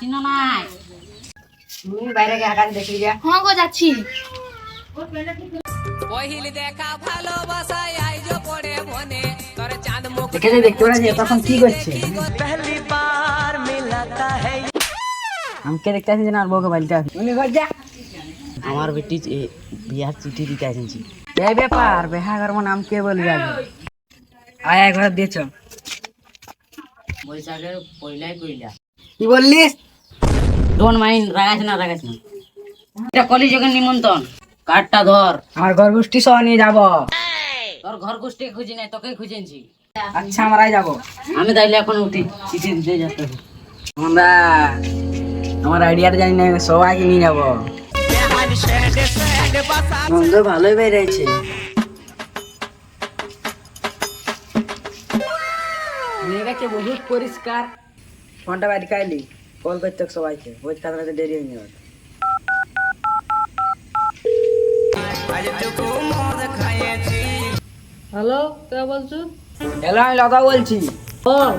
চিনো নাই তুমি বাইরে গিয়ে আকাশ দেখি যা। হ্যাঁ গো যাচ্ছি। দেখে যে দেখতে পাচ্ছি তখন কি করছে আমাকে দেখতে আসছি না আর বউকে বাড়িতে আসি উনি ঘর যা। আমার বেটি বিয়ার চিঠি দিতে আসছি। এই ব্যাপার বেহা করবো নাম কে বলবি আগে আয় ঘর দিয়েছ বৈশাখের পয়লাই কইলা কি বললিস ডোন্ট মাইন্ড রাগাস না এটা কলিযুগের নিমন্ত্রণ কার্ডটা ধর আমার ঘর গোষ্ঠী সহ নিয়ে যাব। তোর ঘর গোষ্ঠী খুঁজি নাই তোকে খুঁজেছি। আচ্ছা আমরাই যাব। আমি তাইলে এখন উঠি চিঠি দিতে যেতে আমরা আমার আইডিয়াটা জানি না সবাইকে নিয়ে যাব। বন্ধু ভালোই বেরিয়েছে মেয়েটাকে বহুত পরিষ্কার ফোনটা বাড়ি খাইলি কল করতে সবাইকে ভোজ খাতে দেরি হয়ে যাবে। হ্যালো কে বলছো? হ্যালো আমি লতা বলছি। বল।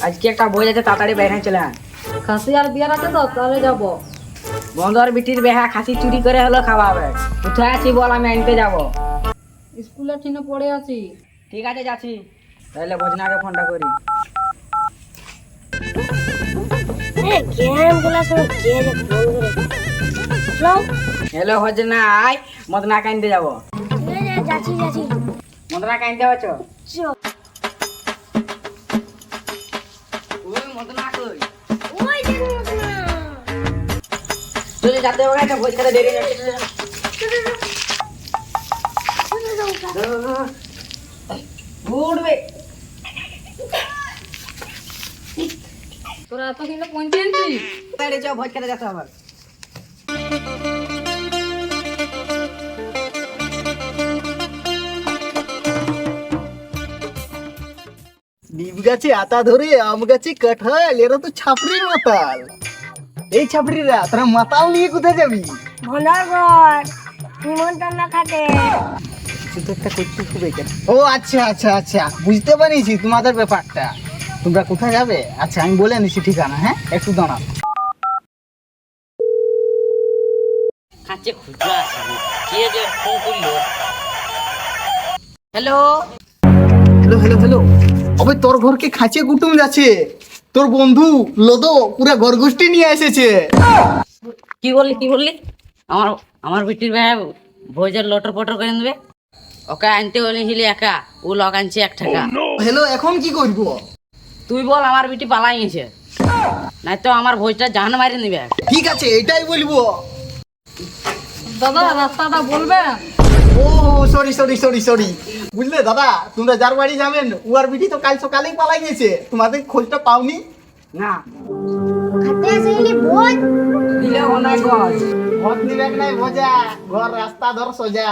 আজকে একটা বই আছে তাড়াতাড়ি বেড়াই চলে আয়। খাসি আর বিয়ার আছে তো তাহলে যাবো। বন্ধুর বিটির বেহা খাসি চুরি করে হলো খাওয়াবে। কোথায় আছি বল আমি আনতে যাব। স্কুলে ঠিনে পড়ে আছি। ঠিক আছে যাচ্ছি তাহলে ভোজনাকে ফোনটা করি। হ্যালো ভোজনা আয় মদনা কাইনতে যাব। মদনা কাইনতে হচ্ছ মদনা কই চলে যেতে হবে একটা ভোজ খেতে দেরি হয়ে যাচ্ছে। উঠবে তোরা এত কিলো পৌঁছে আনছিস? বাইরে যাও ভোজ খেতে যেতে হবে। নিম গাছে আতা ধরে আম গাছে কাঁঠাল এরা তো ছাপড়ির মাতাল। এই ছাপড়িরা তোরা মাতাল নিয়ে কোথায় যাবি? কিছু তো একটা করতে হবে কেন? ও আচ্ছা আচ্ছা আচ্ছা বুঝতে পারিছি তোমাদের ব্যাপারটা। তোমরা কোথায় যাবে? আচ্ছা আমি বলে নিছি ঠিকানা। হ্যাঁ একটু দাঁড়াও। কাছে খুঁজে আসি কে যে ফোন করলো। হ্যালো হ্যালো হ্যালো হ্যালো অবে তোর ঘরকে খাঁচে কুটুম যাচ্ছে। তোর বন্ধু লোদো পুরা ঘরগোষ্ঠী নিয়ে এসেছে। কি বললি আমার আমার বিটির ভাই ভোজের লটর পটর করে নেবে। ওকে আনতে বলেছিলি একা ও লক আনছে 1 টাকা। হ্যালো এখন কি করবো? তুই বল আমার বিটি পালাই গেছে নাই তো আমার ভোজটা জান মারি নিবে। ঠিক আছে এটাই বলবো। দাদা রাস্তাটা বলবে? ও সরি সরি সরি সরি বুঝলে দাদা তোমরা যার বাড়ি যাবেন উয়ার বিটি তো কাল সকালেই পালাই গেছে। তোমাদের খোঁজটা পাওনি? না খাতে আসলে ভোজ দিলে অনেক গজ ভোজ নিবেন নাই ভোজা ঘর রাস্তা ধর সোজা।